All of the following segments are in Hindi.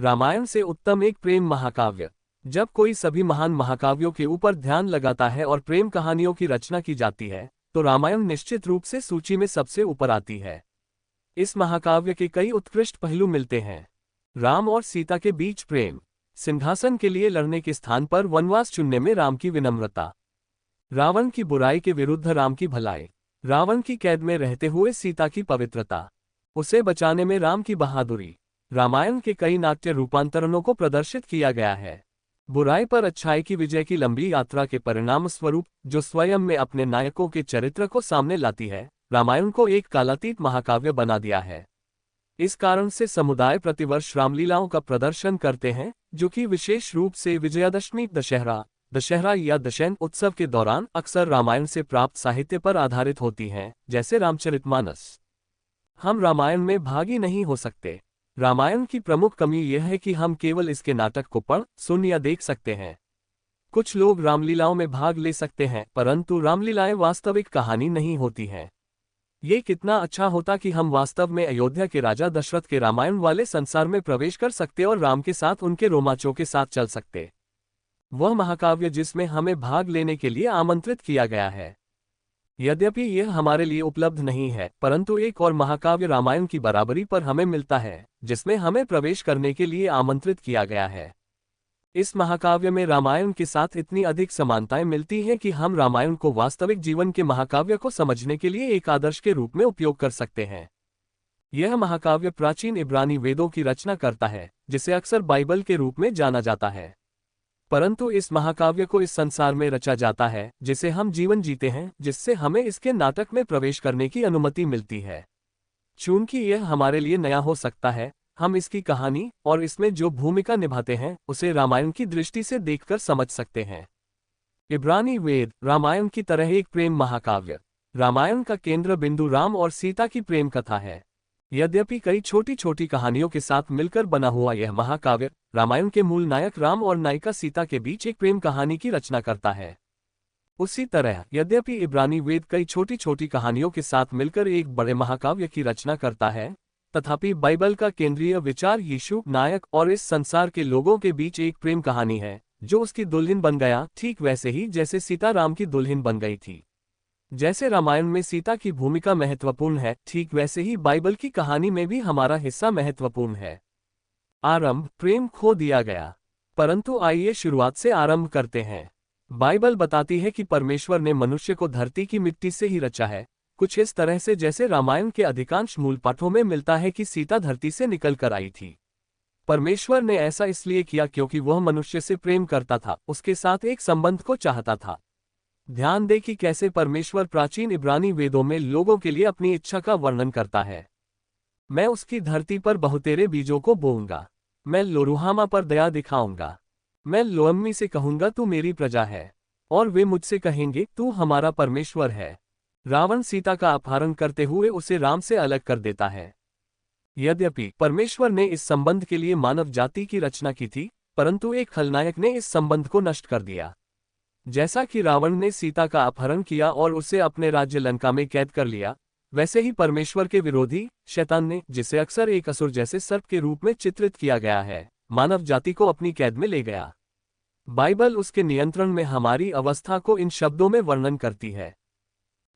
रामायण से उत्तम एक प्रेम महाकाव्य। जब कोई सभी महान महाकाव्यों के ऊपर ध्यान लगाता है और प्रेम कहानियों की रचना की जाती है, तो रामायण निश्चित रूप से सूची में सबसे ऊपर आती है। इस महाकाव्य के कई उत्कृष्ट पहलू मिलते हैं। राम और सीता के बीच प्रेम, सिंहासन के लिए लड़ने के स्थान पर वनवास चुनने में राम की विनम्रता, रावण की बुराई के विरुद्ध राम की भलाई, रावण की कैद में रहते हुए सीता की पवित्रता, उसे बचाने में राम की बहादुरी। रामायण के कई नाट्य रूपांतरणों को प्रदर्शित किया गया है। बुराई पर अच्छाई की विजय की लंबी यात्रा के परिणाम स्वरूप, जो स्वयं में अपने नायकों के चरित्र को सामने लाती है, रामायण को एक कालातीत महाकाव्य बना दिया है। इस कारण से समुदाय प्रतिवर्ष रामलीलाओं का प्रदर्शन करते हैं, जो कि विशेष रूप से विजयादशमी, दशहरा या दशैन उत्सव के दौरान अक्सर रामायण से प्राप्त साहित्य पर आधारित होती हैं, जैसे रामचरितमानस। हम रामायण में भागी नहीं हो सकते। रामायण की प्रमुख कमी यह है कि हम केवल इसके नाटक को पढ़, सुन या देख सकते हैं। कुछ लोग रामलीलाओं में भाग ले सकते हैं, परंतु रामलीलाएं वास्तविक कहानी नहीं होती हैं। ये कितना अच्छा होता कि हम वास्तव में अयोध्या के राजा दशरथ के रामायण वाले संसार में प्रवेश कर सकते और राम के साथ उनके रोमांचों के साथ चल सकते। वह महाकाव्य जिसमें हमें भाग लेने के लिए आमंत्रित किया गया है। यद्यपि यह हमारे लिए उपलब्ध नहीं है, परंतु एक और महाकाव्य रामायण की बराबरी पर हमें मिलता है, जिसमें हमें प्रवेश करने के लिए आमंत्रित किया गया है। इस महाकाव्य में रामायण के साथ इतनी अधिक समानताएं मिलती हैं कि हम रामायण को वास्तविक जीवन के महाकाव्य को समझने के लिए एक आदर्श के रूप में उपयोग कर सकते हैं। यह महाकाव्य प्राचीन इब्रानी वेदों की रचना करता है, जिसे अक्सर बाइबल के रूप में जाना जाता है। परंतु इस महाकाव्य को इस संसार में रचा जाता है जिसे हम जीवन जीते हैं, जिससे हमें इसके नाटक में प्रवेश करने की अनुमति मिलती है। चूंकि यह हमारे लिए नया हो सकता है, हम इसकी कहानी और इसमें जो भूमिका निभाते हैं उसे रामायण की दृष्टि से देखकर समझ सकते हैं। इब्रानी वेद रामायण की तरह एक प्रेम महाकाव्य। रामायण का केंद्र बिंदु राम और सीता की प्रेम कथा है। यद्यपि कई छोटी छोटी कहानियों के साथ मिलकर बना हुआ यह महाकाव्य रामायण के मूल नायक राम और नायिका सीता के बीच एक प्रेम कहानी की रचना करता है। उसी तरह यद्यपि इब्रानी वेद कई छोटी छोटी कहानियों के साथ मिलकर एक बड़े महाकाव्य की रचना करता है, तथापि बाइबल का केंद्रीय विचार यीशु नायक और इस संसार के लोगों के बीच एक प्रेम कहानी है, जो उसकी दुल्हन बन गया, ठीक वैसे ही जैसे सीता राम की दुल्हन बन गई थी। जैसे रामायण में सीता की भूमिका महत्वपूर्ण है, ठीक वैसे ही बाइबल की कहानी में भी हमारा हिस्सा महत्वपूर्ण है। आरंभ, प्रेम खो दिया गया। परंतु आइए शुरुआत से आरंभ करते हैं। बाइबल बताती है कि परमेश्वर ने मनुष्य को धरती की मिट्टी से ही रचा है, कुछ इस तरह से जैसे रामायण के अधिकांश मूल पाठों में मिलता है कि सीता धरती से निकल कर आई थी। परमेश्वर ने ऐसा इसलिए किया क्योंकि वह मनुष्य से प्रेम करता था, उसके साथ एक संबंध को चाहता था। ध्यान दें कि कैसे परमेश्वर प्राचीन इब्रानी वेदों में लोगों के लिए अपनी इच्छा का वर्णन करता है। मैं उसकी धरती पर बहुतेरे बीजों को बोऊंगा, मैं लोरुहामा पर दया दिखाऊंगा, मैं लोअम्मी से कहूंगा तू मेरी प्रजा है, और वे मुझसे कहेंगे तू हमारा परमेश्वर है। रावण सीता का अपहरण करते हुए उसे राम से अलग कर देता है। यद्यपि परमेश्वर ने इस संबंध के लिए मानव जाति की रचना की थी, परंतु एक खलनायक ने इस संबंध को नष्ट कर दिया। जैसा कि रावण ने सीता का अपहरण किया और उसे अपने राज्य लंका में कैद कर लिया, वैसे ही परमेश्वर के विरोधी शैतान ने, जिसे अक्सर एक असुर जैसे सर्प के रूप में चित्रित किया गया है, मानव जाति को अपनी कैद में ले गया। बाइबल उसके नियंत्रण में हमारी अवस्था को इन शब्दों में वर्णन करती है।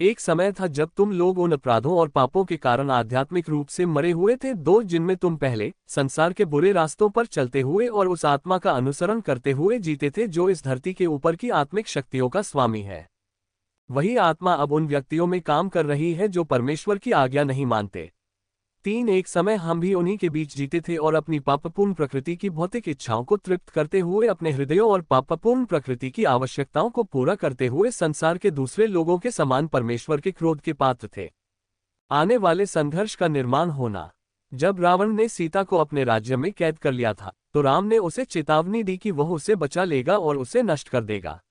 एक समय था जब तुम लोग उन अपराधों और पापों के कारण आध्यात्मिक रूप से मरे हुए थे, दो जिनमें तुम पहले संसार के बुरे रास्तों पर चलते हुए और उस आत्मा का अनुसरण करते हुए जीते थे जो इस धरती के ऊपर की आत्मिक शक्तियों का स्वामी है। वही आत्मा अब उन व्यक्तियों में काम कर रही है जो परमेश्वर की आज्ञा नहीं मानते। एक समय हम भी उन्हीं के बीच जीते थे और अपनी पापपूर्ण प्रकृति की भौतिक इच्छाओं को तृप्त करते हुए अपने हृदयों और पापपूर्ण प्रकृति की आवश्यकताओं को पूरा करते हुए संसार के दूसरे लोगों के समान परमेश्वर के क्रोध के पात्र थे। आने वाले संघर्ष का निर्माण होना। जब रावण ने सीता को अपने राज्य में कैद कर लिया था, तो राम ने उसे चेतावनी दी कि वह उसे बचा लेगा और उसे नष्ट कर देगा।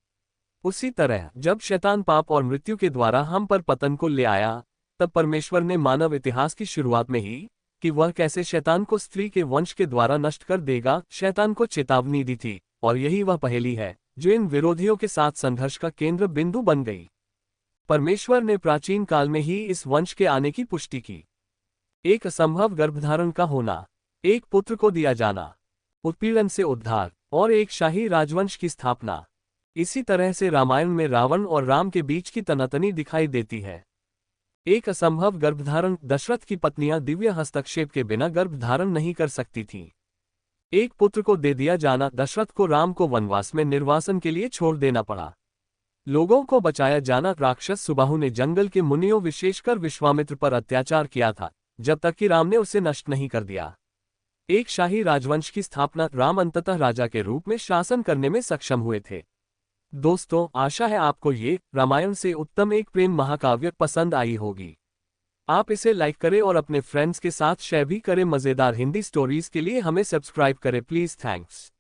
उसी तरह जब शैतान पाप और मृत्यु के द्वारा हम पर पतन को ले आया, तब परमेश्वर ने मानव इतिहास की शुरुआत में ही कि वह कैसे शैतान को स्त्री के वंश के द्वारा नष्ट कर देगा, शैतान को चेतावनी दी थी, और यही वह पहेली है जो इन विरोधियों के साथ संघर्ष का केंद्र बिंदु बन गई। परमेश्वर ने प्राचीन काल में ही इस वंश के आने की पुष्टि की। एक असंभव गर्भधारण का होना, एक पुत्र को दिया जाना, उत्पीड़न से उद्धार और एक शाही राजवंश की स्थापना। इसी तरह से रामायण में रावण और राम के बीच की तनातनी दिखाई देती है। एक असंभव गर्भधारण, दशरथ की पत्नियां दिव्य हस्तक्षेप के बिना गर्भधारण नहीं कर सकती थीं। एक पुत्र को दे दिया जाना, दशरथ को राम को वनवास में निर्वासन के लिए छोड़ देना पड़ा। लोगों को बचाया जाना, राक्षस सुबाहु ने जंगल के मुनियों विशेषकर विश्वामित्र पर अत्याचार किया था, जब तक कि राम ने उसे नष्ट नहीं कर दिया। एक शाही राजवंश की स्थापना, राम अंततः राजा के रूप में शासन करने में सक्षम हुए थे। दोस्तों, आशा है आपको ये रामायण से उत्तम एक प्रेम महाकाव्य पसंद आई होगी। आप इसे लाइक करें और अपने फ्रेंड्स के साथ शेयर भी करें। मज़ेदार हिंदी स्टोरीज के लिए हमें सब्सक्राइब करें प्लीज़। थैंक्स।